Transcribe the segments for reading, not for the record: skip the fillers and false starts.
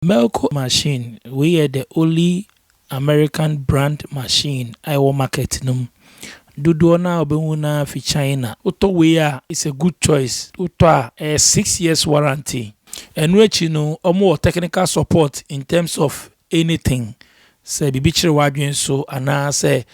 Melco machine, we are the only American brand machine I will market num. Dudona obewuna fi China. Uto wea is a good choice. Uto a 6 years warranty. And which more technical support in terms of anything. Say bibichire wadwen so ana say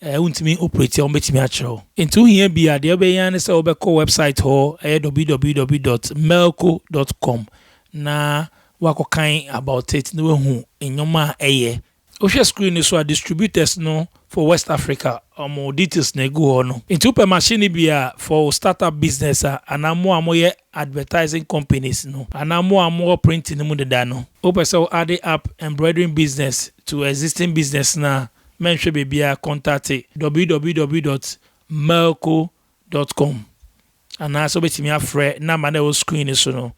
untimi operate on betimi achro. Into here be a de obeyan say obeko website ho www.melco.com. Na wako kind about it no hu enyoma eye. Osha screen is our distributors no for West Africa. More details ne go on. Into per machine be for startup business and more advertising companies no. And more printing no de dano. Open so add up embroidering business to existing business na. Mention be contact www.melco.com. And also bet me a friend na man screen is no.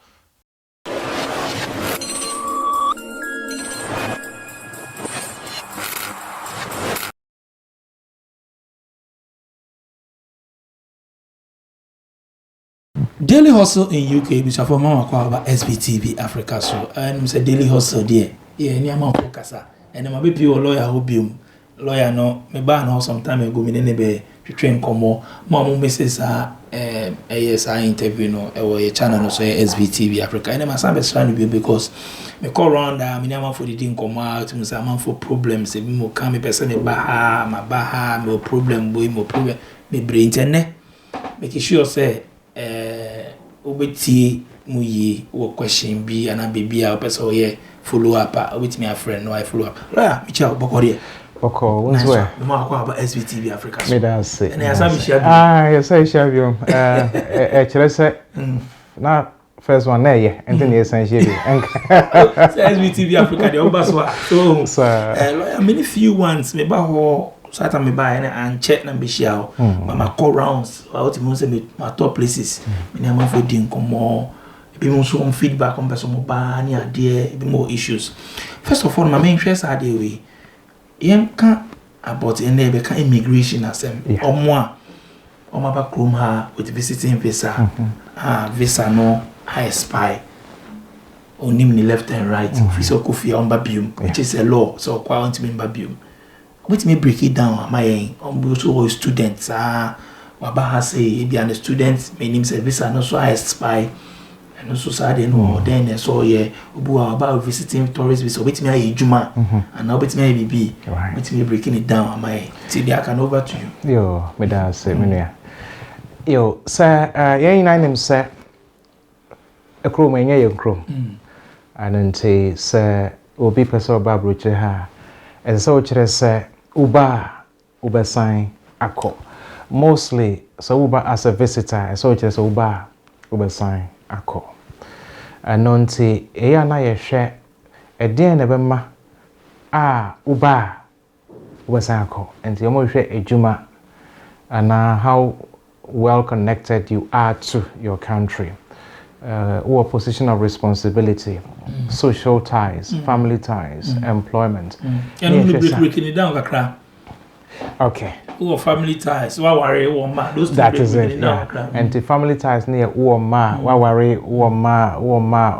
Daily Hustle in UK, which are for Mama about SBTV Africa. So, and say Daily Hustle there. Yeah, near my focus. And my baby lawyer who be lawyer no, me ban no some time ago, me nebe to train como. Mama misses ASI interview no, a channel no say SBTV Africa. And my son is trying to be because me call round me never for the thing come out, me say man for problems, me mo come me person me baha, me problem, boy, mo problem, me brain tenne. Make sure say obeti muyi wo question bi ana baby a person ye follow up with me a friend no I follow up la mi cha bokori boko what's where me ma kwa about SBTV Africa me da say and ya sabi share yes I share you chere say na first one na ye and then yes I share you SBTV Africa the obaso so many few ones me ba ho Sata me buy and check na be share my call rounds what me say my top places me na ma for din komo be mo so feedback on person mo ba ni ade be more issues. First of all my main interest are the way yem kan about any be kan immigration asem omo ba krom ha with visiting visa visa no high spy onim ni left and right visa kofi on ba bium which is a law so kwa want me ba bium. Let me break it down. My also students wabaha say be an student my name say visa no so I spy and also sad no then so yeah obu about visiting tourists visa with me juma and now with me be with me breaking it down my till I can over to you yo me da say me yo sir yen name say e kro me yen kro and until say obi person ba broche ha and so chere say uba sign ako mostly so uba as a visitor so just uba sign ako anonti eya na ye hwe eden na be ma uba sign ako and you mo hwe ejuma and how well connected you are to your country or position of responsibility, social ties, family ties, employment. And we breaking it down, Kakra. Okay. Or family ties, what worry, or ma, those that is it. Yeah. And the family ties near or ma, what worry, or ma,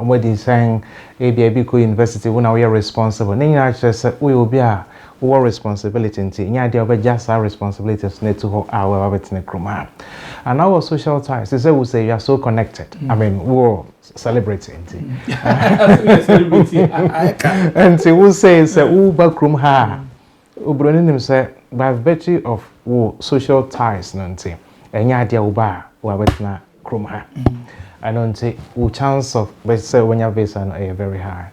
what is saying, ABIB University, when we are responsible. Then just we will be a war responsibility in the just our responsibilities need to our kruma. And our social ties, they say we say you are so connected. I mean, we're celebrating. And they will say uba krum ha. Ubronim say by virtue of social ties nanti. Enya dia uba wabetna krum ha. And nanti chance of say when your visa are very high.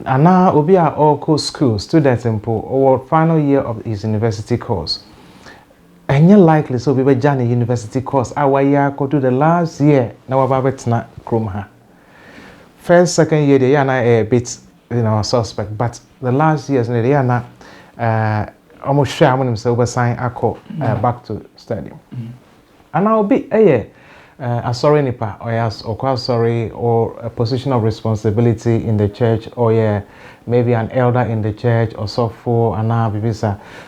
And now Obi are all school students in or final year of his university course. And you're likely so we were journey university course. Our year go to the last year. Now about na krumha. First, second year they are a bit suspect, but the last years they are not almost sure when himself sign back to study. And I'll be a sorry nipa or yes or quite sorry or a position of responsibility in the church or maybe an elder in the church or so for and now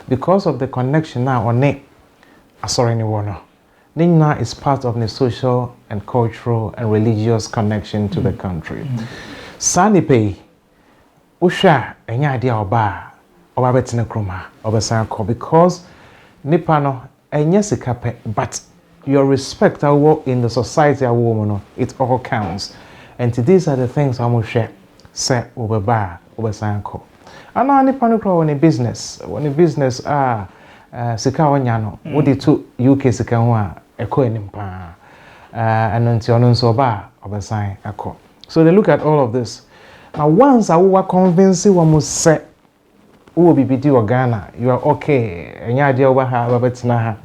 because of the connection now on it sorry anyone Nina is part of the social and cultural and religious connection to the country. Sanipe Usha enya ade oba betena krom ha obesan ko because nipa no enya sika pe but your respect in the society no it all counts and these are the things I must share say obeba obesan ko ana nipa no kro woni business sika wonya no wodi to UK sika ho a eko enim pa and until no so ba obesan akọ. So they look at all of this. Now once I will convince you almost say who will be or Ghana, you are okay, and your idea over her, Robertina ha.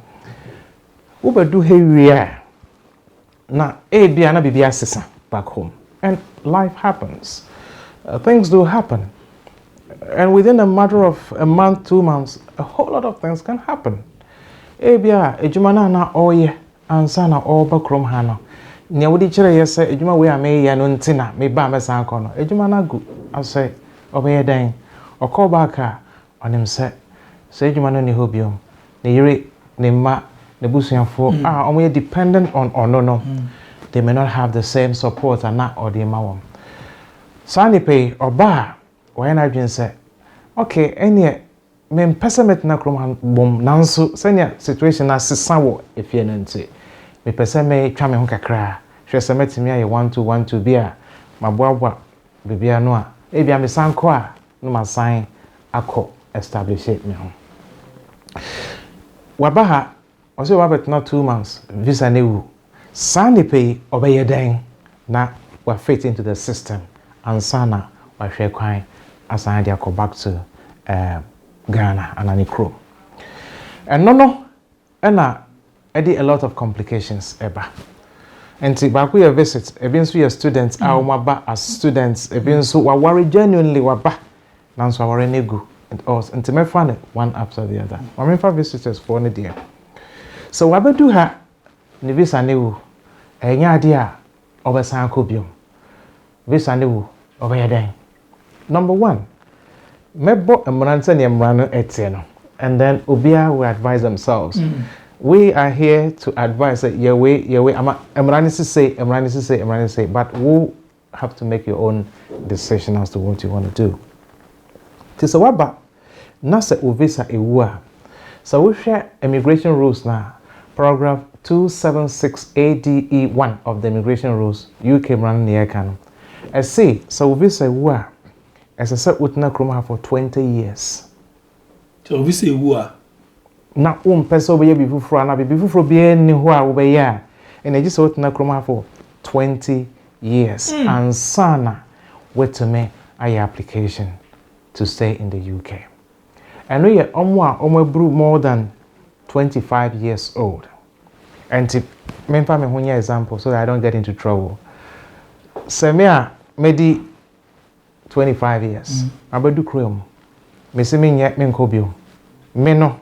Uber do here. Now, be an baby assistant back home. And life happens. Things do happen. And within a matter of a month, 2 months, a whole lot of things can happen. Ebia, ejumana na oye, ansana all backroom hano. Nya wodi kire yese ejuma we ame ya no ntina me ba mesan ko no ejuma na gu ase obeye dan okoba ka onim se ejuma no ni hobiom ne yire ne ma ne busuafo omo dependent on no they may not have the same support and na or the mawom sani pay oba we na dwen se okay ene me pesemet na krom bom nanso senia situation na sesawo efie no nti me pese me twa me ho kakra hwese metimi aye 1212 bia maboabwa bibia no a bia me sanko a no masan akọ establish me ho wabaha oso wabet not 2 months visa newu sani pay obeye den na wa fit into the system ansana wa hwe kwan asan dia go back to Ghana anani kro and no edi a lot of complications eba enti ba ku your visit ebi nso your students awoma as students ebi nso wa worry genuinely wa ba nanso worry nego and us enti me fan one after the other wa me fa visitors for ne dia so wa bedu ha ne visa ne wu enya ade a obesan akobiom visa ne wu obeyeden number 1 mebo emranse ne emrano etie no and then obia will advise themselves we are here to advise that your way emranse say but we have to make your own decision as to what you want to do tisa waba na se visa ewu so we share immigration rules na paragraph 276 ADE1 of the immigration rules UK run near can I say so visa ewu as I said utna kroma for 20 years so visa ewu na person be be fufuro na be fufuro be ni ho a wo be ya and I just utna kroma for 20 years and sana with me I application to stay in the UK. And we are more than 25 years old. And to remember me one example so that I don't get into trouble. Semia medi 25 years. Abadu krom. Me se me nye me nkobio. Me no.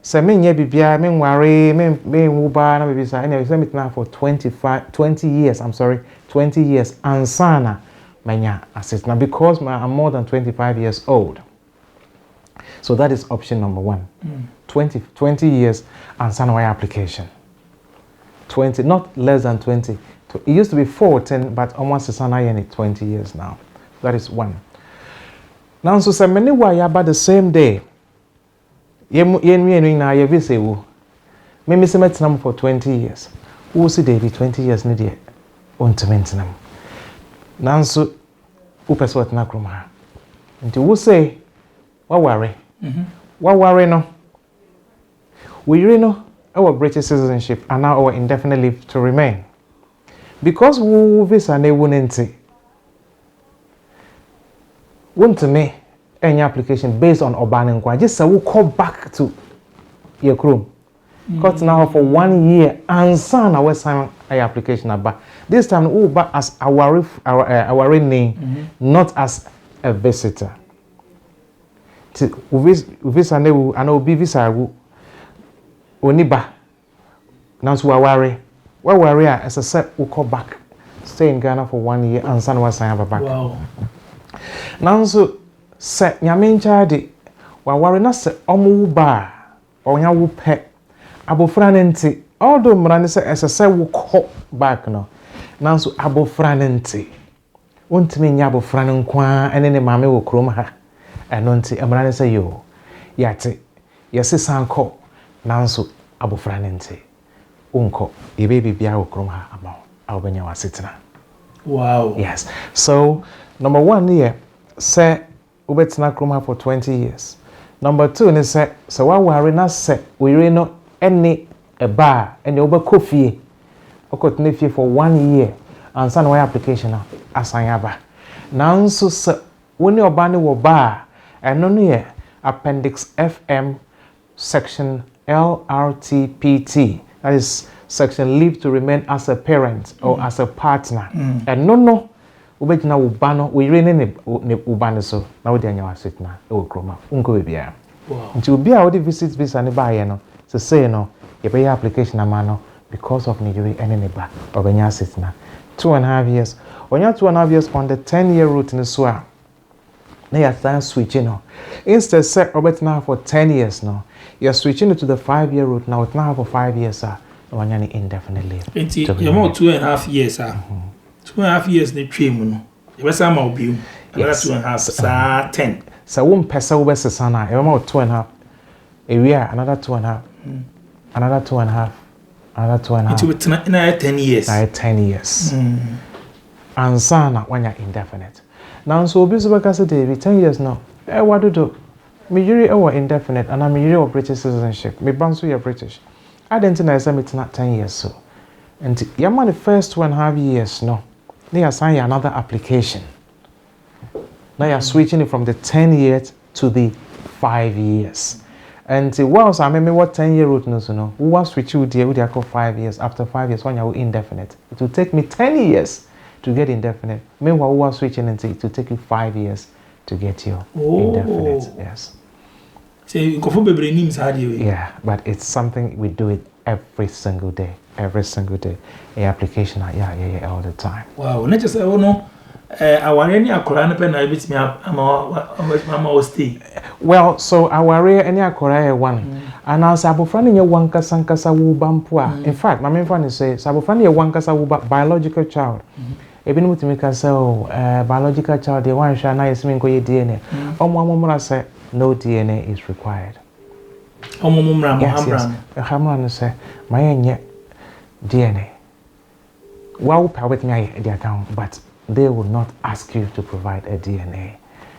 Se me nye bibia me nware me wuba na bibisa. Anyway, se me tena for 20 years. I'm sorry. 20 years ansana menya assist. Now because I'm more than 25 years old. So that is option number 1. 20 years ansana my application. 20, not less than 20. It used to be 14, but almost sana 20 years now. That is 1. Now so say many why about the same day. Ye na ye visa wo. Me se metenam for 20 years. Who see dey be 20 years ne dey on tementenam. Now so upese wat na krom ha. Nti wo say wa worry. Wa worry no. We really know our British citizenship and now our indefinite leave to remain. Because we visa ne won't me any application based on urban inquiry. Just so we call back to your crew. Cut now for 1 year and sign our sign application about. This time we back as our name, not as a visitor. Visa ne wu and obi visa wu oniba. Now so we worry as a set we call back. Stay in Ghana for 1 year and sign our sign back. Wow. Now so se nyame nchaade wa ware na se omo ba onya wo pe abofra ne nti although mra ne se esese wo ko back no now so abofra ne nti wontimi nya abofra no kwa ene ne maame wo krom ha eno nti amara ne say yo yate yesi sanko nanso abofra ne nti unko ebe bibia wo krom ha ama awbenya wasetena. Wow. Yes. So number 1 here say ubetina krom ha for 20 years. Number 2 ne say so wa ware na say we no any a bar and oba coffee okotene fie for 1 year and san why application na asan aba. Now so say woni oba ne wo bar eno no ye appendix FM section LRTPT, that is section leave to remain as a parent or as a partner. And no ubegina wo ba no we rene ne uba ne so na wo de anya waset na e wo kroma unko bibia. Wow. Nti obi a wo de visit visa ne ba ye no se say no ye be application ama no because of Nigeria ene ne ba obenya sit na 2.5 years. Onya 2.5 years on the 10-year route in the SWA. Now you're starting switching now. Instead set Robert now for 10 years now. You're switching it to the 5-year route now. It's now for 5 years, sir. No one indefinitely. You're more 2.5 years, sir. 2.5 years the train. You were some of you. Yes. 2.5, sir. 10. So one person over Sana. You're more 2.5. A year, another 2.5. Another 2.5. Another 2.5. It will be 10 years. 10 years. And Sana when you're indefinite. Now, so Bisbaka said, David, 10 years now. What do? Me jury our indefinite, and I'm a jury of British citizenship. Me bansu you're British. I didn't know it's not 10 years so. And you're the first 2.5 years, no. They assign you another application. Now you're switching it from the 10 years to the 5 years. And whilst I remember what 10-year route no so no, who was switch you there with 5 years. After 5 years, when you're indefinite, it will take me 10 years to get indefinite. Meanwhile, who are switching and it will take you 5 years to get your indefinite. Yes. So you go for baby names hard you. Yeah, but it's something we do it every single day. Every single day. A application yeah all the time. Wow, not just no. I want any akora na pen na bit me am stay. Well, so our any akora one. And now sabofra ne one kasa wo bampo. In fact, my main friend say sabofra ne one kasa wo biological child. Even with me can say, biological child, the one shall not assume go DNA. Mumra say no DNA is required. Yes. Hamran say, my DNA. Well, with me the account, but they will not ask you to provide a DNA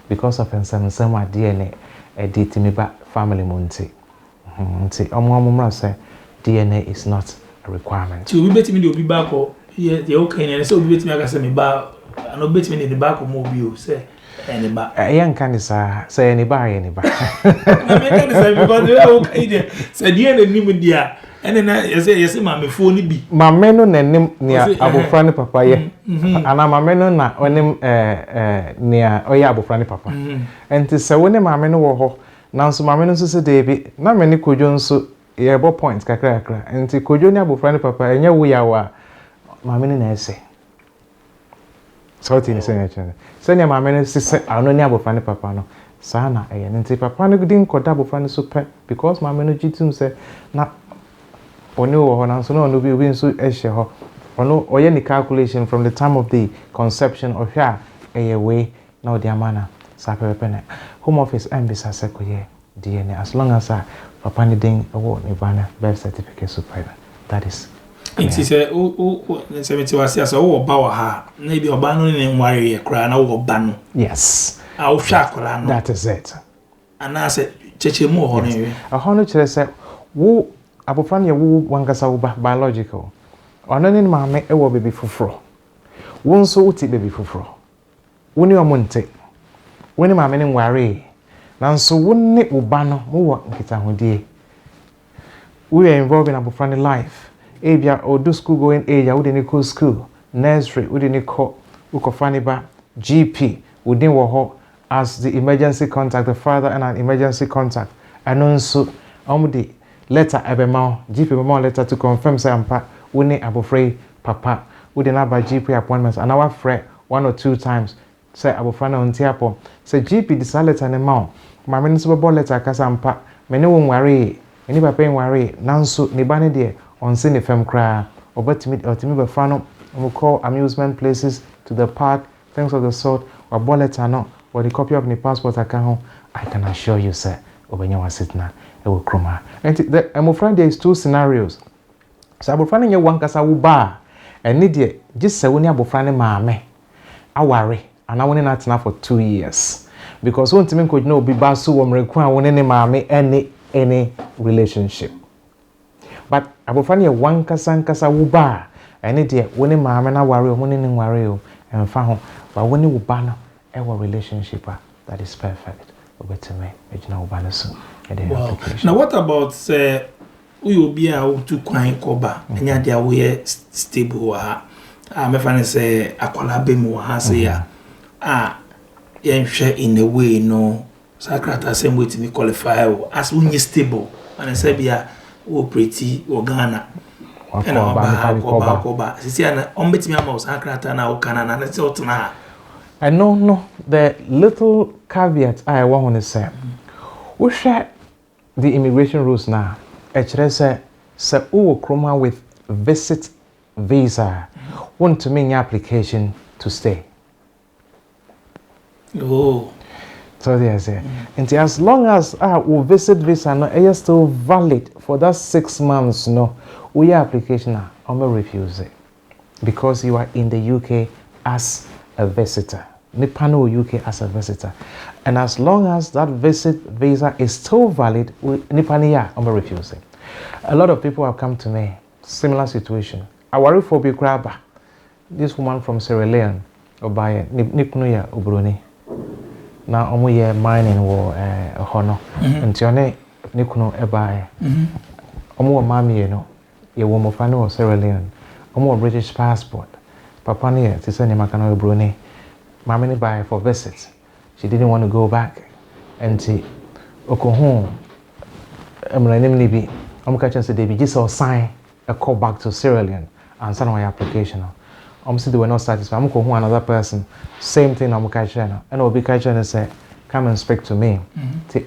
because of some DNA a DTMIBA family munti. Mumra say DNA is not a requirement. To bet me be back or yeah, the okay, and so bet me I say me ba no bet me in the back of mobile say any ba. Young can say any bar any bar. I mean say because they okay say the end nim dia and then you say my phone be. My meno na nim near abofra ne papa ye. Ana my meno na onim near oya abofra ne papa. Enti say woni ma meno wo ho. Nanso ma meno so say David na me ne kodwo nso ye bo point kakra kakra. Enti kodwo ne abofra ne papa enye wo ya wa Mammy na say. So tin say na chene. So nya mammy na say ano ni abofra papa no. Sana eye nti papa no din koda abofra no so pe because mammy no gitum say na oni wo ho na so no no bi obi nso ehye ho. Ono oye ni calculation from the time of the conception of ya eye way na odi amana sa pepe na. Home office ambisa say ko ye DNA as long as papa ni din wo ni bana birth certificate so pe. That is it is a was as a bower ha, maybe a banner in warrior cry over ban. Yes, I'll shack that is it. And I said, Cheche more honey. A honey said, woo, Abofania woo Wankasa biological. Or none in my make a baby for fro. One so uti baby for fro. When you are monte. When my men in worry. Now so one nip will ban who want kita hodi. We are involved in Abofani life. Abia or do school going area within equal school, nursery within equal ukofaniba, GP within Waho as the emergency contact, the father and an emergency contact. And also the letter ebema, GP memo letter to confirm say ampa winning abofrey papa within our GP appointments and our friend 1 or 2 times say abofrana on tiapo say GP this letter and amount. My municipal letter kasampa many won't worry any papa worry nanso nibane there on Sine FM cry or but ultimately fano we call amusement places to the park things of the sort, or bullet or not, or the copy of the passport account, I can assure you, sir, when you are sitting at a chroma. And I'm afraid there is 2 scenarios. So I'm finding you one casa bar, and need just say when you're finding my I worry, and I want not enough for 2 years. Because one time could know be basu or require one any relationship. But I will find you one casa bar, and idiot when a mamma and I worry, worry, and found, but when you banner our relationship that is perfect. Over to me, now banner soon. Now, what about we will be able to quite cover and yet there we stable. I'm finding say a collabim has share in a way, no, Sacrata, same way to me qualify as when you stable and I say, be a pretty or Ghana. And our Coba, see, on bet me about Sacrata now, Canada, and it's out now. I know the little caveat I want to say. We share the immigration rules now. Actually, say chroma with visit visa. Want to make application to stay. Oh. So they say, and as long as we visit visa no, is still valid for that 6 months. No, we application I'm gonna refuse it because you are in the UK as a visitor. Nipano UK as a visitor, and as long as that visit visa is still valid, Nipania I'm gonna refuse it. A lot of people have come to me, similar situation. I worry for Bikraba. This woman from Sierra Leone, Obaya, Nipnuya Ubruni. Now, I'm here mining war a honor. And Tione Nikuno Ebay. Omo Mammy, you know, your woman of Sierra Leone. Omo British passport. Papa near to send him a canoe Brunei. Mammy buy for visits. She didn't want to go back. And she, Oko home. I'm like, Nibi. I'm catching the baby. Just saw sign a call back to Sierra Leone and send my application. I'm still they were not satisfied. I'm going to another person. Same thing. I'm catching. And I'll be catching and say, come and speak to me.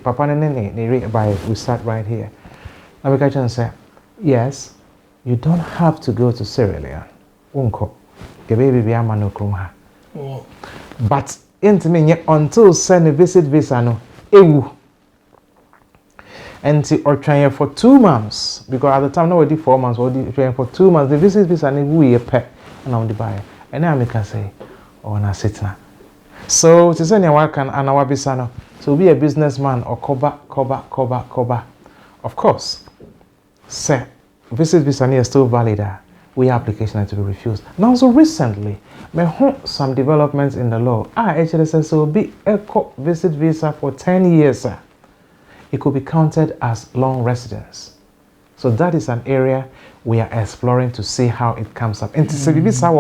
Papa and by we start right here. I'm catching and say, yes, you don't have to go to Sierra Leone. Unko, the baby be a man no. But into me until send a visit visa no. Ewu. And or trying for 2 months because at the time no 4 months or trying for 2 months the visit visa and we a pet and I'm the buyer and then I can say oh na sit na so to say anyone can and our visa to be a businessman or cover of course say visit visa is still valid we application to be refused now so recently me some developments in the law actually says so be a visit visa for 10 years it could be counted as long residence. So that is an area we are exploring to see how it comes up. And to visa we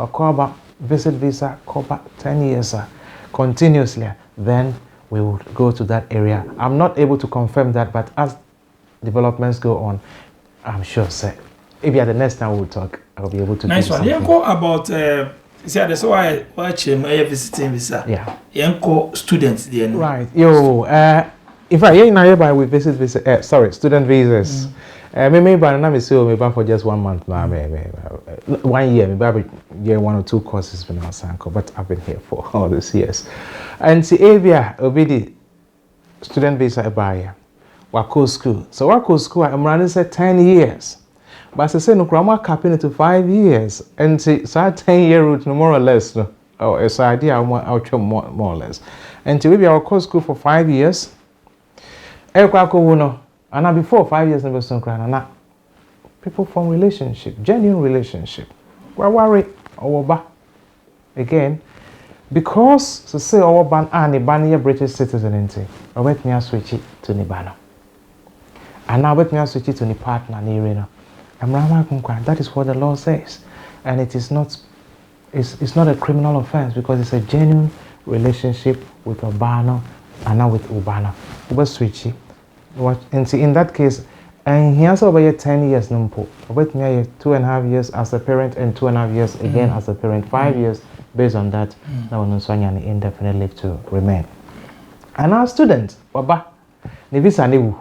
call about visit visa cover 10 years continuously, then we will go to that area. I'm not able to confirm that, but as developments go on, I'm sure maybe at the next time we'll talk, I'll be able to nice one. You go about see that's why watch visiting visa. Yeah. You students there. Right. In fact, yeah, we visit visa. Student visas. Maybe I'm still for just 1 month now. 1 year, maybe year 1 or 2 courses for now, but I've been here for all these years. And see, Avia, obedi student visa buyer. Wako school. So Wako school, I'm running 10 years. But I say no, I'm capping it to 5 years. And see, so 10-year route, no more or less. No, it's an idea I'll more or less. And to maybe our course school for 5 years. And before 5 years, never soon crying. People form relationship, genuine relationship. We're worried or again because to say our ban and ban British citizen into. I went me switch it to Nibano. And now wait me switch it to the partner near. That is what the law says, and it is not. It's not a criminal offense because it's a genuine relationship with Urbano and now with Urbano. Uber switchy. And see, in that case, and he has over 10 years, no more. About me, 2.5 years as a parent and 2.5 years again as a parent. 5 years based on that. Now, no an indefinite leave to remain. And our students, Baba, the visa newu.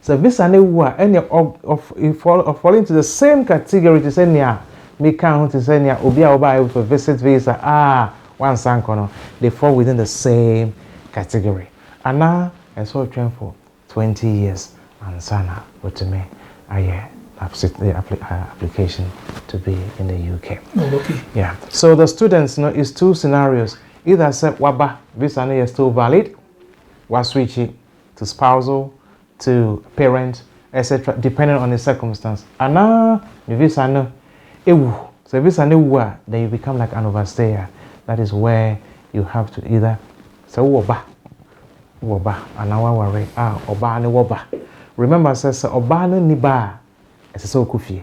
So visa newu, any of fall into the same category to say near. Me count to say near Obia Oba with a visit visa. one sankono, they fall within the same category. And now, I saw a trend for 20 years, and Sana, but to me, I the application to be in the UK. Oh, okay. Yeah. So the students, is two scenarios. Either say waba visa is still valid, was switch it to spousal, to parent, etc., depending on the circumstance. And now the visa no, so visa no, then you become like an overstayer. That is where you have to either say waba, and now worry oba ne waba. Remember, says oba no niba. It's so kufi.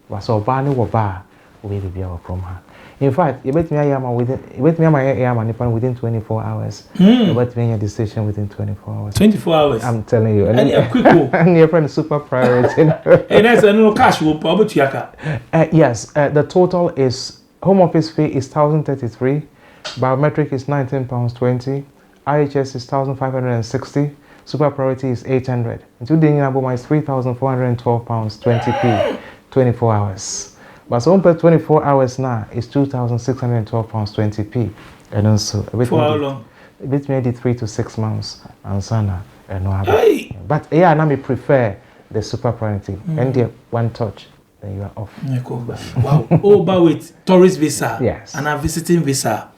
Was oba ne waba we be from her. In fact, you bet me within 24 hours. You bet me your decision within 24 hours. 24 hours. I'm telling you. And you're quick. And your friend is super priority. And that's a no cash will probably to yaka. Yes, the total is home office fee is 1,033, biometric is £19.20, IHS is 1,560, super priority is 800. Including Aboma is £3,412.20p, 24 hours. But so per 24 hours now is £2,612.20p. And also, for how long? A bit maybe 3 to 6 months. And sana and no hey. But yeah, now me prefer the super priority. And the one touch, then you are off. Wow. Oh, but with tourist visa, yes, and a visiting visa,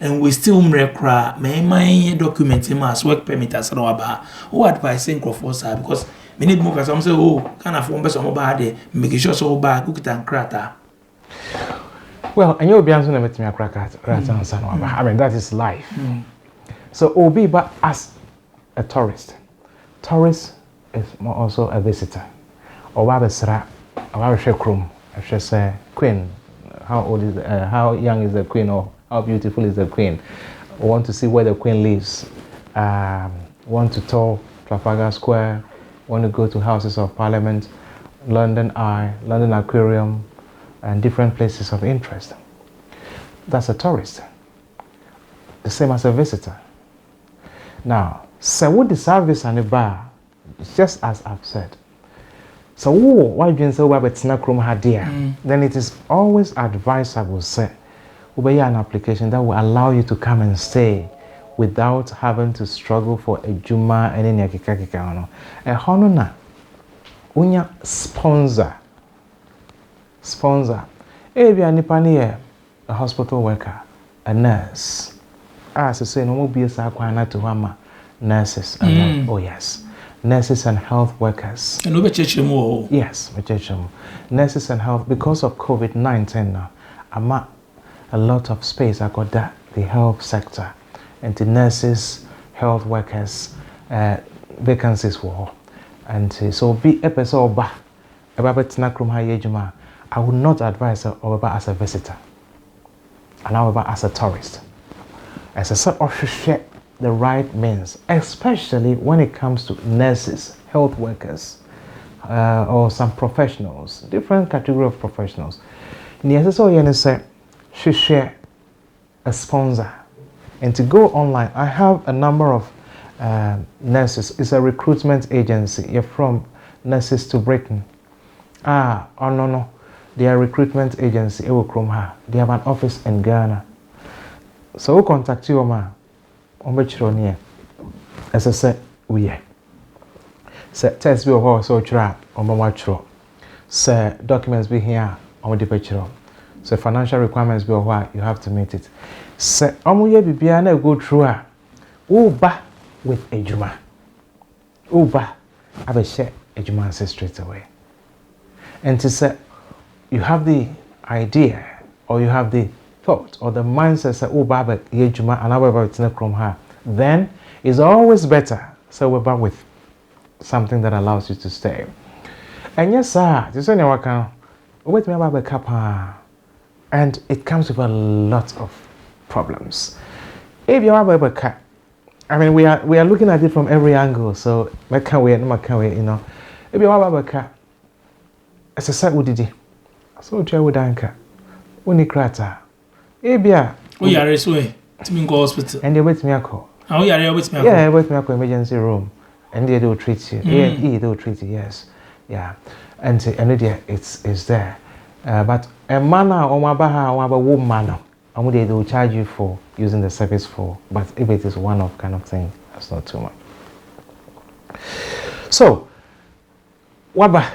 and we still mrekra. My document as work permit as no about. Who advising for sir because we need more. Some say, oh, can I form some about it? Make sure so bad cook it and crata. Well, and you'll be answering me to crack at I mean, that is life. So, Obi, but as a tourist is also a visitor. Or Wabasra, or Wabashekrum, I should say, Queen. How old is how young is the Queen, or how beautiful is the Queen? Want to see where the Queen lives. Want to tour Trafalgar Square. Want to go to Houses of Parliament, London Eye, London Aquarium, and different places of interest. That's a tourist. The same as a visitor. Now, so what the service and the bar, just as I've said. So why do you say about Tinakrum Hadia? Then it is always advisable, say, obey an application that will allow you to come and stay without having to struggle for a Juma and any Akikakikano. A honona, unya sponsor. Maybe a Nipani, a hospital worker, a nurse. As I say, no more be a sakwana to Hama. Nurses, oh yes, nurses and health workers. And yes, nurses and health, because of COVID-19 now, I'm at a lot of space. I got that, the health sector, and the nurses, health workers, vacancies for. And so be episode ba about Tinakrum Hayejuma. I would not advise Obaba as a visitor, and Obaba as a tourist. As a sort of share the right means, especially when it comes to nurses, health workers, or some professionals, different category of professionals. So you say, she share a sponsor, and to go online. I have a number of nurses. It's a recruitment agency. You're from Nurses to Britain. Oh no. They are a recruitment agency. They have an office in Ghana. So we'll contact you, ma. As I said, we are. Say test be or so try on my say documents be here on the picture. So financial requirements be why you have to meet it. Say omuye bibia na go through Uba with ejuma. Uba have a share ejuma straight away. And to say you have the idea or you have the thought or the mindset that Uba ejuma and however it's not from her, then it's always better. So we're back with something that allows you to stay. And yes, sir, this is wait me about the kappa, and it comes with a lot of problems. If you have a cat, I mean, we are looking at it from every angle. So my can we, you know. If you have a cat, as a set with did so try with anchor. When you crater, Abia, we are this way to go hospital, and they wait me a call. Oh, yeah, wait me. Yeah, wait me a emergency room. And they will treat you. they will treat you, yes. Yeah. And it's there. But a man or a woman, they will charge you for using the service for, but if it is one-off kind of thing, that's not too much. So, waba,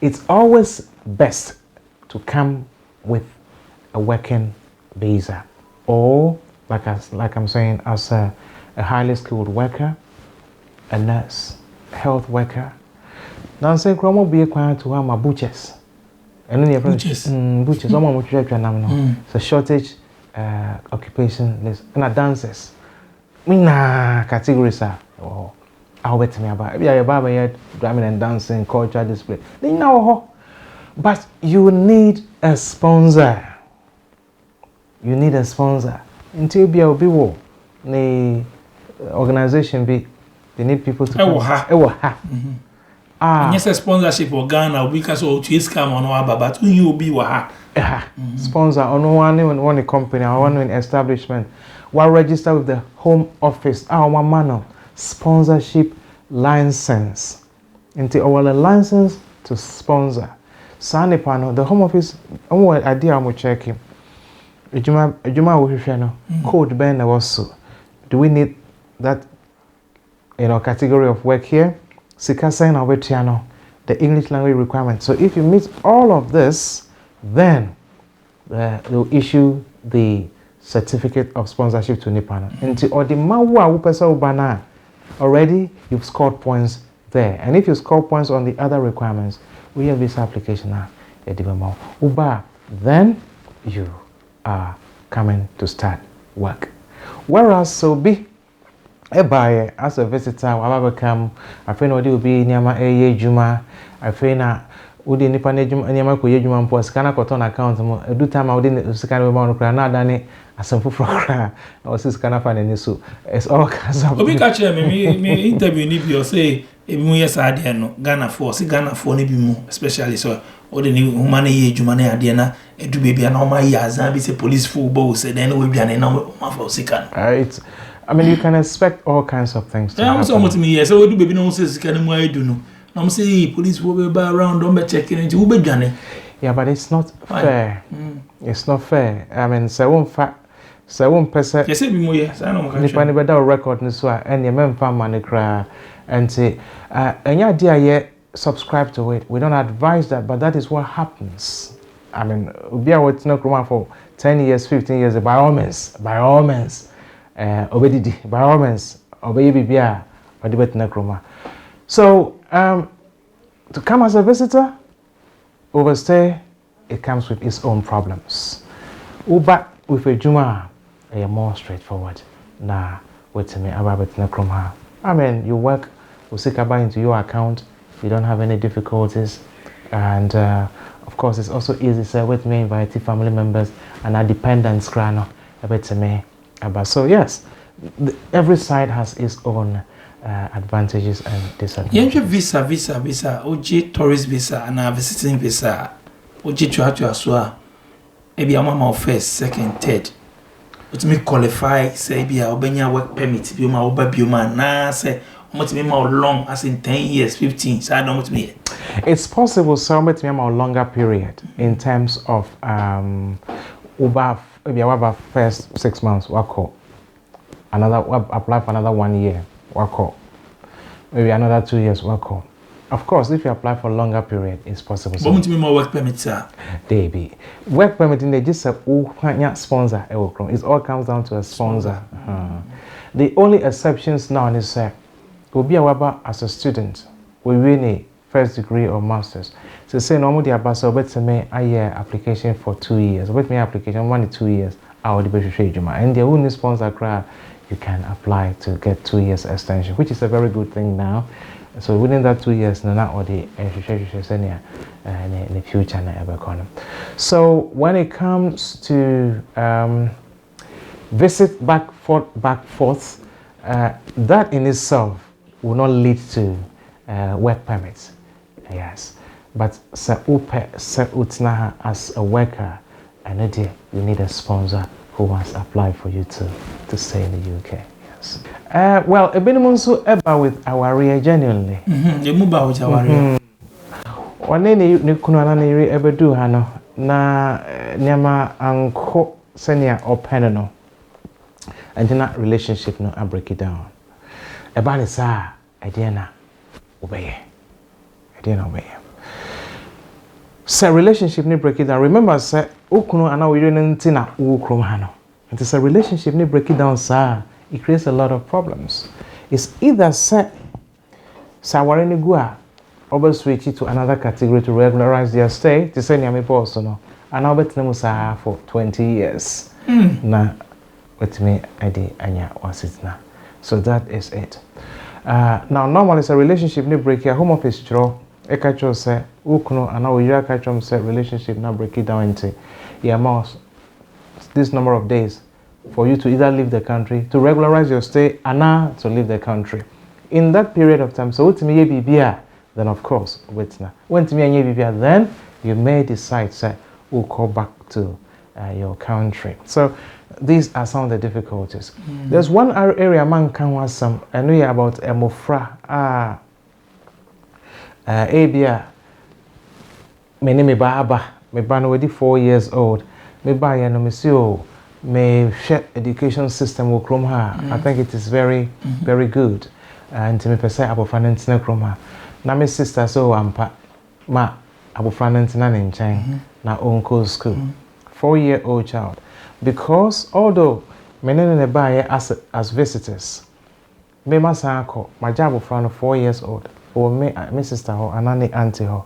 it's always best to come with a working visa, or like I'm saying, as a highly skilled worker, a nurse, health worker. Now I'm saying, Chromo be required to have my butchers. And then butchers. Butchers. Someone would try to it's a shortage occupation list. And a dancers. Mina categories are. Oh, I'll bet me about. Yeah, your barber yet drumming and dancing, culture display. They know. But you need a sponsor. You need a sponsor. Until be a be the organization be. They need people to. Yes, a sponsorship or Ghana, we can so to scam on our but you will be sponsor on one company or one establishment. While register with the Home Office, our man sponsorship license. Into our license to sponsor. Sani panel, the Home Office, idea I'm checking. Ejuma will code Ben also. Do we need that category of work here? Sika sign our channel, the English language requirement. So if you meet all of this, then they'll issue the certificate of sponsorship to Nipana. Already you've scored points there. And if you score points on the other requirements, we have this application now. Then you are coming to start work. Whereas so be by as a visitor, whatever come, I feel no will be near my juma. I feel na udi nipa near my juma and post can cotton account. Do time I wouldn't scan with Mount Crana Danny as some for or sis can find any soup. It's all kinds of. We catch me interview Nibio say, if we yes, I dare no Ghana for Nibimu, especially so. Or the new human jumane adiana, it do be an oma yazan, be a police football, said then we be an enormous for second. I mean, you can expect all kinds of things to happen. I'm me, yes, so do baby no says, can I do no? I'm saying police will be around, don't be checking into Uber Johnny. Yeah, but it's not fair. It's not fair. I mean, so one fact, so one person. Yes, be more, yes, I know. Depending on the record, and your men found money cry and say, and your dear yet subscribe to it. We don't advise that, but that is what happens. I mean, we are with no for 10 years, 15 years, by all means. Obedi by all means obey bibia or debate necroma. So to come as a visitor, overstay, it comes with its own problems. Uba with a juma, a more straightforward. Nah, wait to me about necroma. I mean, you work, we'll seek about into your account, you don't have any difficulties, and of course it's also easy. So with me, invite family members and our dependents, grano, a bit to me. So yes, every side has its own advantages and disadvantages. Visa, OG tourist visa and a visiting visa. OG to aswa. Maybe I'm on first, second, third. But me qualify, say be a obenya work permit, be my oba be man na say me more long as in 10 years, 15. So I don't want me. It's possible so much me more longer period in terms of Uber. Maybe I have first 6 months work. Another apply for another 1 year work. Maybe another 2 years work. Of course, if you apply for a longer period, it's possible. But want me more work permit, sir? They be work permit in the just a sponsor. It all comes down to a sponsor. The only exceptions now is will be a as a student. We really first degree or masters. So say normally the abasa bet me a year application for 2 years. Bet me application 1 to 2 years. I would be shade juma. And the only sponsor crowd you can apply to get 2 years extension, which is a very good thing now. So within that 2 years, not all the in the future ever come. So when it comes to visit back forth, that in itself will not lead to work permits. Yes, but as a worker, and you need a sponsor who wants to apply for you to stay in the UK. Yes. Well, a bit also about with our area genuinely. You move about with our area. One day you couldn't ever do, Hano. Na Nema anko senior or penano. And then that relationship no I break it down. Ebani sa idea obey. Idea obey. So relationship ni break it down. Remember say okuno ana we don't na ukrom hano. It is a relationship ni break it down sir. It creates a lot of problems. It's either say saware ni gua over switch it to another category to regularize their stay. To say nyame boss no. And I'll bet them for 20 years. Na with me adi anya wasitna. So that is it. Now normally it's a relationship ni break your home office draw. Ekacho say ukuno and now you catch say relationship now break it down into yeah mouse this number of days for you to either leave the country to regularize your stay and now to leave the country. In that period of time, so to me bibia, then of course witna. When to me bibia, then you may decide say we'll call back to your country. So these are some of the difficulties. There's one area man can want some I know about emofra abia me name ba no 4 years old me ba ya no me see me share education system wo krom ha. I think it is very very good and me pese abofra ntina krom ha na me sister so ampa ma abofra ntina ne nchen na uncle school 4-year-old child because although me ne ba ya as visitors me masako my job abofra 4 years old or me sister ho anani auntie ho.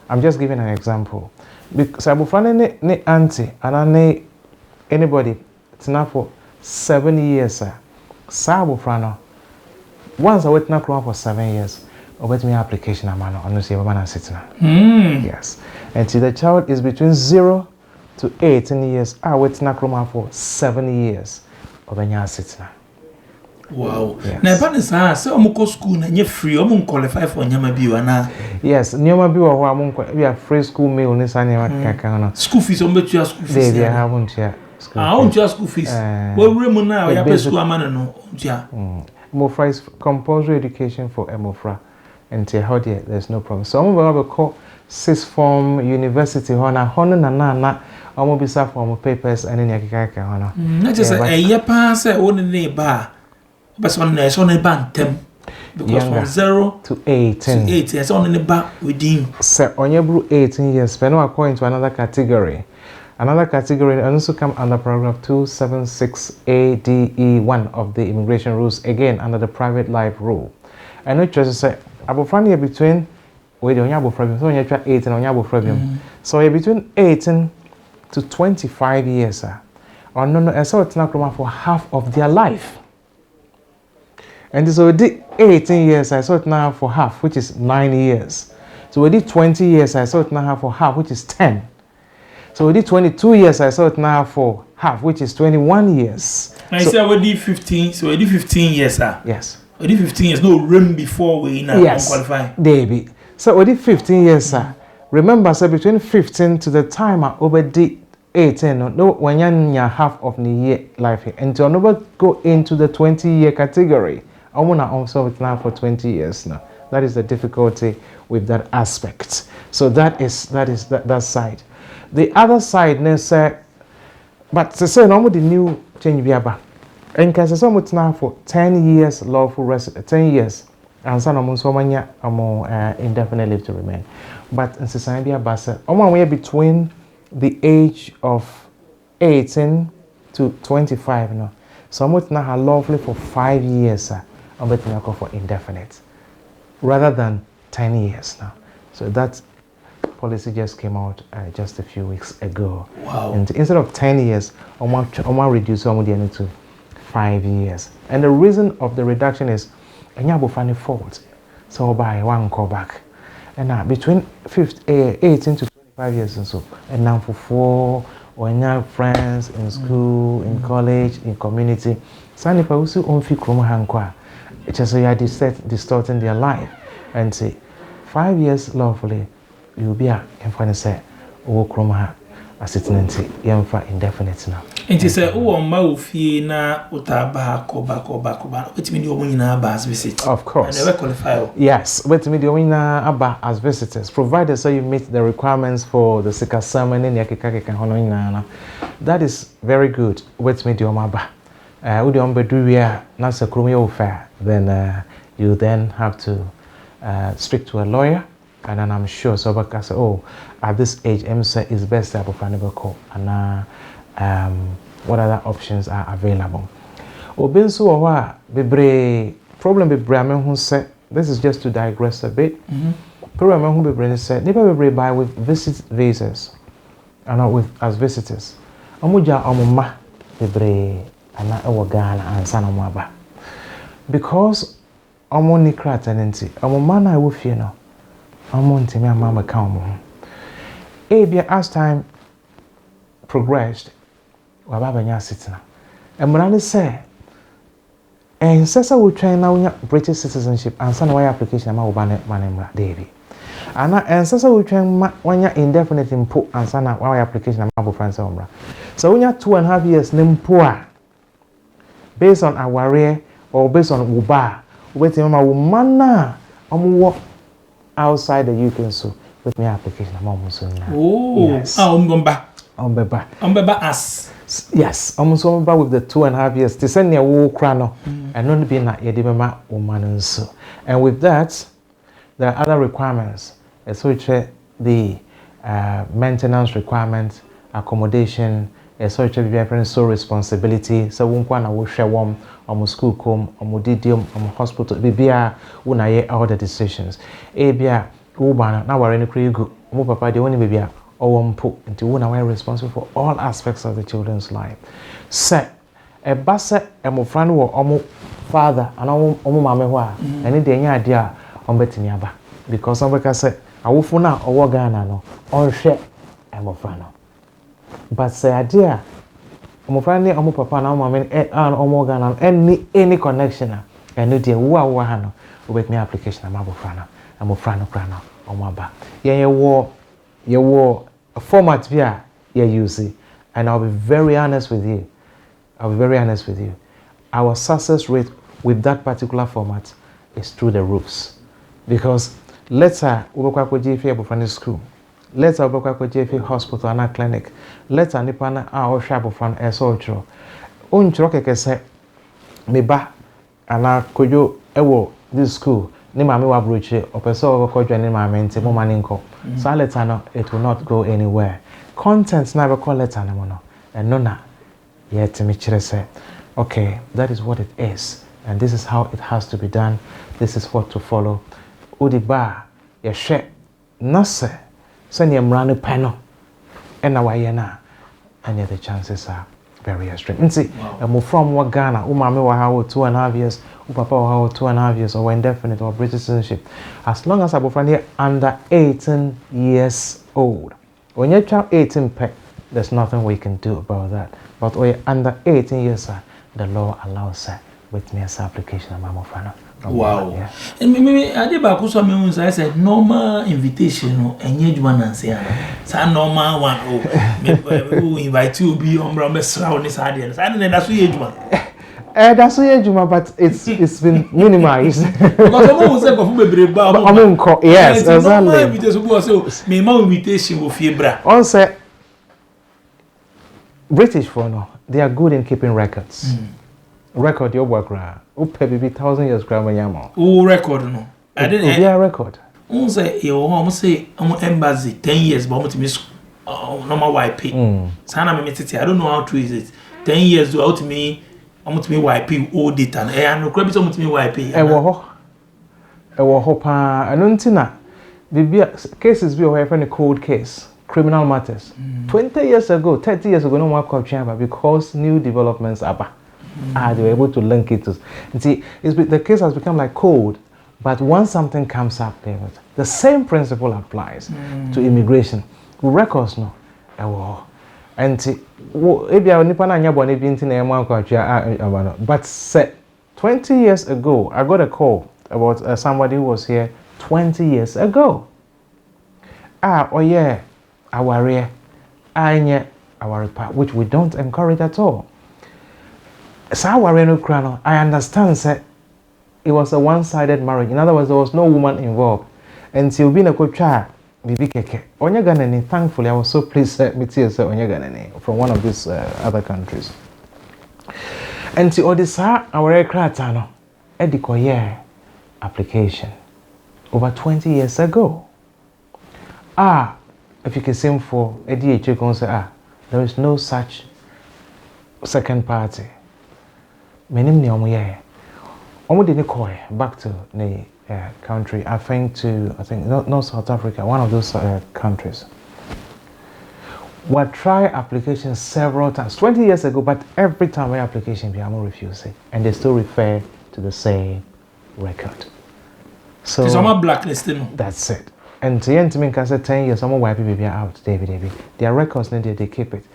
I'm just giving an example. Because abofra ne auntie anani anybody it's now for 7 years sir. Sa abofra no once I wait na krom for 7 years obet me application amano ono see baba na sitina. Yes. And see the child is between 0 to 18 years. I wait na krom for 7 years obenya sitina. Wow. Yes. Na ba say omuko school na nye free omu qualify for nyama bi wana. Yes, nyama bi wo amu we are free school meal ni sanya kaka no. School fees omubetua school fees. They haven't here. Untia school fees. We remu na we pay school amana no. Untia. Mofra is compulsory education for Mofra. And how there's no problem. So I'm going to call sixth form university hona na omo bisa form papers and any kaka hona. Not just a year pass one neighbor. But on the bantem because from 0 to 18. It's on the back within. So on your 18 years, but now according to another category. Another category also come under paragraph 276ADE1 of the immigration rules, again under the private life rule. I know just say abofra here between wait on abofra so you 18 on abofra. So you're between 18 to 25 years, sir. Or no, so it's not for half of their life. And so we did 18 years, I saw it now for half, which is 9 years. So we did 20 years, I saw it now for half, which is 10. So we did 22 years, I saw it now for half, which is 21 years. I said we did 15, so we did 15 years, sir. Yes. We did 15 years, no room before we now qualify. Baby. So we did 15 years, sir. Remember, sir, between 15 to the time I over did 18, no, when you're half of the year life here. And to never go into the 20-year category. I want to also it now for 20 years now. That is the difficulty with that aspect. So that side. The other side, but to say no the new change biaba. And case some it now for 10 years lawful resident, 10 years, and some among so many indefinite leave to remain. But in society biaba say, way between the age of 18 to 25 now. Some it now lawfully for 5 years, sir. I'm betting for indefinite rather than 10 years now. So that policy just came out just a few weeks ago. Wow. And instead of 10 years, I want to reduce to 5 years. And the reason of the reduction is funny fault. So by one call back. And now between 18 to 25 years and so, and now for 4 when you have friends in school, in college, in community, some people also on fi krom hankwa. It's just so you are distorting their life. And say 5 years lawfully, you'll be a and say, oh krom ha, a sitting indefinite now. Nti say wo ma ofie na utaba koba wetimi di omo nyina aba as visit. Of course. And never qualify. Yes, wetimi di omo nyina aba as visitors provided so you meet the requirements for the sikasama ne yakeka hono nyina. That is very good. Wetimi di omo aba. Udi omo bedu wi a na sekrom ye ofa then you then have to speak to a lawyer. And then I'm sure so because at this age MSA is best type of call and what other options are available. Obensu wa bebre problem bebre amen who said this is just to digress a bit. Problem who bebre said never bebre buy with visit visas and not with as visitors. Omuja omuma bebre ana ewo Ghana ansa na mo aba. Because omo ni kra tenancy omuma na wo fie no amonte me mama come as time progressed wababa nya sitina emrani say sesa we try na wonya British citizenship ansa na why application ma wo ba ne David ana sesa we try ma wonya indefinite impo ansa na why application ma bo France omra so wonya 2.5 years ne mpo a based on aware or based on uba wetin ma wo mana omo outside the UK so with my application I'm almost so now. Oh, yes. Ombeba as yes, almost omba with the 2.5 years. To send your wo krano and not be na yedibema woman so. And with that, there are other requirements. So the maintenance requirement, accommodation, so different so responsibility. So unkwana wo share warm omo school come omo didium omo hospital bibia una ye all the decisions ebia wo bana na ware ne krego omo papa de woni bibia owompo nti wo na we responsible for all aspects of the children's life se e base emofra no wo omo father and omo mama ho a ene de nya ade a omo betimi aba because omo ka se awofo na owo Ghana no onhwe emofra no but say ade a omo friend omo papa na omo men omo Ghana any connection and dey wo ha no we make me application am abofra na amofra no kra na omo aba ye wo a format via you use and I'll be very honest with you our success rate with that particular format is through the roofs because later we go kwa JF abofra school later we go kwa JF hospital and a clinic later nipa na o hwa abofra so ochro onchro keke se meba ana kojo ewo this school ni mama wa broche opeso ko dwane mama nti mo mani nko so later no it will not go anywhere content na be call letter na mo no eno na yet me kire say okay that is what it is and this is how it has to be done this is what to follow odiba ye hwe na se ne mra no peno ena wa ye na and the chances are very extreme. Nti from what Ghana, mama wa ha 2.5 years, papa wa ha 2.5 years or indefinite or British citizenship. As long as abofra under 18 years old. When you child 18 there's nothing we can do about that. But when you're under 18 years, the law allows with me as application mama fana. Wow. Yeah. And maybe I did back so me I said normal invitation engagement and say sa normal one who invite you be on mesra on this audience. I don't know that's engagement. That's engagement but it's been minimized. Because someone say go for bebre ba. Yes, exactly. Me my invitation go fie bra. On say British for no, they are good in keeping records. Record your work ra. Upe bibi 1,000 years grandma yama. Oh, record no. I didn't have a record. Say you almost say embassy 10 years, but to miss normal YP. Sana me tete. I don't know how to is it. 10 years do out to me YP all data. And no credit to me YP. E wo pa anuntina. Bibi cases be o friend cold case. Criminal matters. 20 years ago, 30 years ago no more chamber because new developments are they were able to link it to. And see, the case has become like code, but once something comes up, the same principle applies to immigration. Records no, and see, but said 20 years ago, I got a call about somebody who was here 20 years ago. Oh yeah, our our part, which we don't encourage at all. I understand that it was a one-sided marriage. In other words, there was no woman involved. Until being a coach, Bibi Keke. Onye Ghanaian, thankfully, I was so pleased to meet you, Onye Ghanaian, from one of these other countries. And to Odessa, our aircraft, Edikoye application over 20 years ago. If you can sing for a DH, there is no such second party. Menim ni omuye. Omu didn't call back to the country. I think not South Africa, one of those countries. We tried applications several times, 20 years ago, but every time my application, people refuse it, and they still refer to the same record. So some blacklisting. That's it. And to end to me, can say 10 years, some white people are out, David. Their records, they keep it.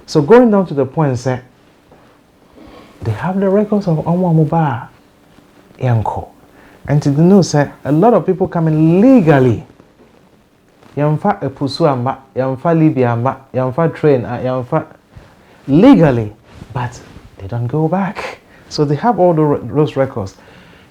So going down to the point, say they have the records of Omwamuba Yanko. And to know, say a lot of people coming legally. Yamfa Epusu amba, Yamfa Libya amba, Yamfa train, Yamfa legally, but they don't go back. So they have all those records.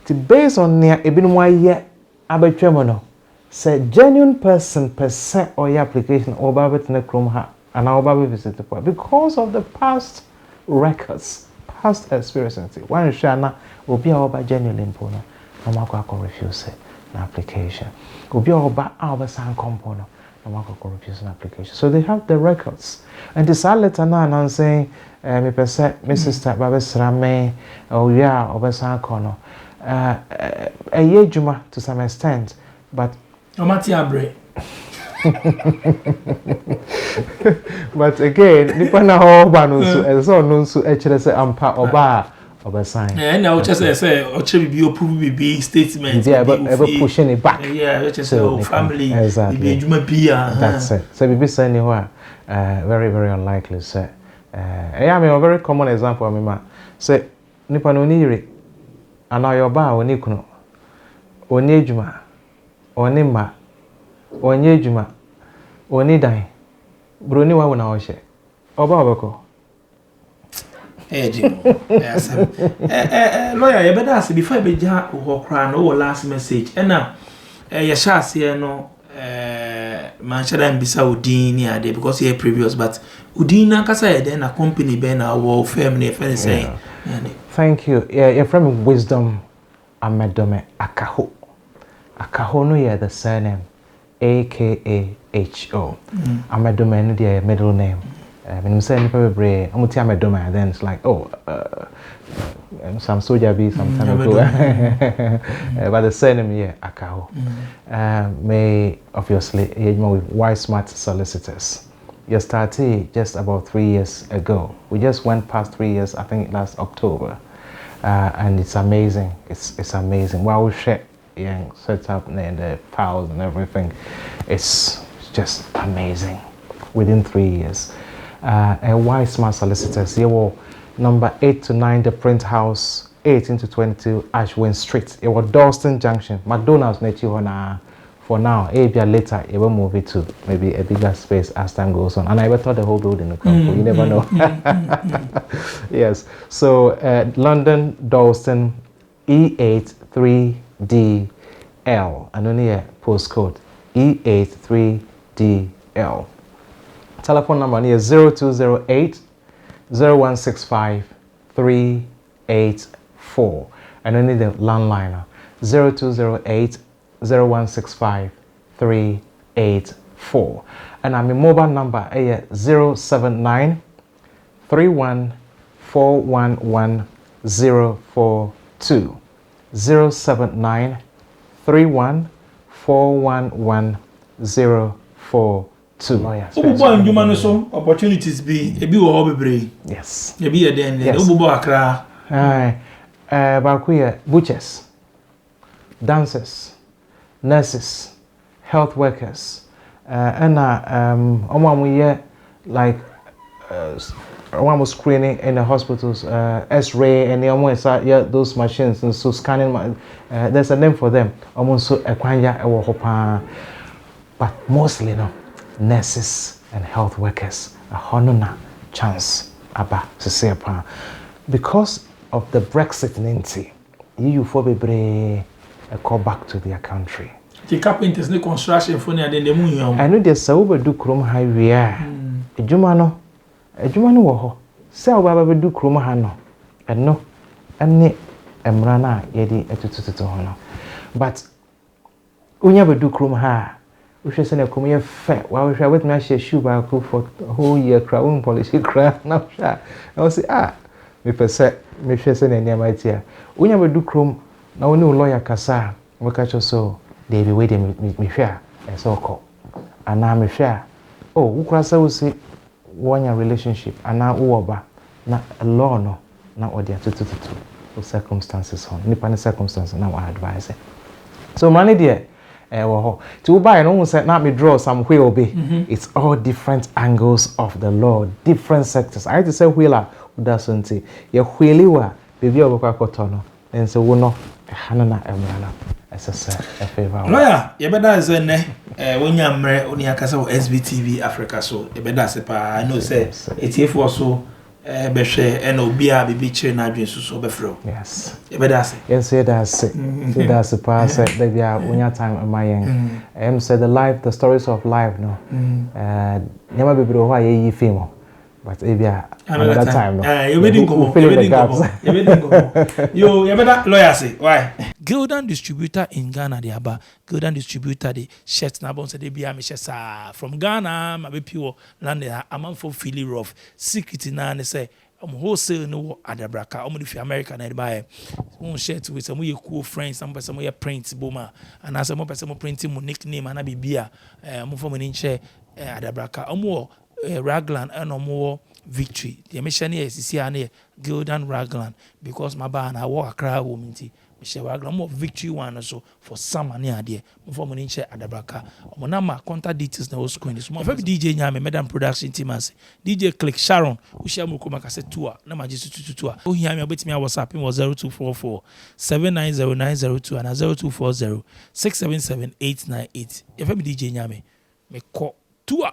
To based on near Ebinwa ye Abetremono, say genuine person per se or your application or Babetne Kromha and our Baby visit the point because of the past records, past experiences. One Shana will be our genuine impono, no Mako refuse it. An application. Will be all about our sound component. No refuse an application. So they have the records. And this letter now and saying, me per se, my sister, Babes Rame, or yeah, over sound corner. A year juma to some extent, but but again, Nipana Hobanu, and so no so actually ampa or bar. And I would just say, or be approve be statement. Yeah, but ever pushing it back. Yeah, which is family. Exactly. That's it. So we say anywhere, very, very unlikely. Say, I mean, a very common example. I mean, say, Nipanoniri, and now your bar, or Nikuno, or Nejuma, or Nima, or Nejuma, or Nidai, Bruniwa when I was share, or Babako. Yes. Lawyer, you better ask before I begin or cry no last message. And now, you shall see no Manchester and Bisa Udini are there because you're previous, but Udina Casa then a company ben our family saying. Thank you. Yeah, you're from Wisdom Amedome Akaho. Akaho no yeah the surname AKAHO. Amedome no the middle name. When you say probably I'm then it's like some soldier be some time ago. But the surname here Akaho. May obviously with Wise Smart Solicitors. You started just about 3 years ago. We just went past 3 years, I think last October, and it's amazing. It's amazing. While we share set up and the files and everything, it's just amazing. Within 3 years. And Wise Smart Solicitors, you were number 8 to 9, the Print House, 18 to 22, Ashwin Street. It was Dalston Junction, McDonald's, for now. Maybe later, it will move it to maybe a bigger space as time goes on. And I ever thought the whole building would come. You never know. Yes. So, London, Dalston, E83DL. And only a postcode, E83DL. Telephone number is 0208 0165 384. And only the landline 0208 0165 384. And I'm a mobile number 079 31 411 042. 079 31 411 042. Opportunities be a bit over. Yes. Maybe a den, Accra. Bakuya, butchers, dancers, nurses, health workers, and like one was screening in the hospitals, X-ray, and those machines, and so scanning. There's a name for them. Almost so but mostly no. Nurses and health workers a honor chance aba sese pa because of the Brexit ninety you for bebre go back to their country. The carpenters ne construction for near the moon. I know there's a over do krom highway. Ejuma no wo ho. Se oba ba do krom ha no. Eno ene emra na yedi etututu ho no. But unya be do krom ha. We should send a come here fair. Well, we shall wait me share shoe by for whole year crown policy craft now. I will say, me per se, me share send any might here. When you do chrome, now no lawyer Kasa, we catch us so they be waiting me share and so call. And now me share. Oh, who cross will say 1 year relationship and now over na a law no, now or there two circumstances on. Nipa circumstances now I advise it. So money there. To buy and almost not me draw some wheel be. It's all different angles of the Lord, different sectors. I had to say wheeler doesn't say your wheeliwa baby of Kotono and so we know Hanana Emrana as a favor. Lawyer, you better say when you're married on your castle SBTV Africa, so you better say I know say it's here for so. Be share and obia be chair na adwen so be fro. Yes. E be da say. Yes, say that's it. Say that's it pass there be a time my yen. Say the stories of life no. Never be bro why ye fame. But e be another time no. You be go. You better lawyer say why? Gildan distributor in Ghana they aba. Gildan distributor the shirts na bon say they be am shirts from Ghana ma be pure land there am for feel rough. Secret na ne say wholesale no adabraka omo the America na buy one shirt with some cool friends some person we print boma and as some person printing mo nickname and be bia mo for money share adabraka omo Raglan and omo victory the mission here is see ane Gildan Raglan because my ba na walk akra woman ti Michelle Raglan more victory one so for some money idea for money share adabraka omo na ma contact details na o screen this mo DJ nyame madam production team as DJ Click Sharon we share mo kuma kase tour na ma just tour o hia me obetimi WhatsApp in 0244 790902 and 0240 677898 if DJ nyame me call tour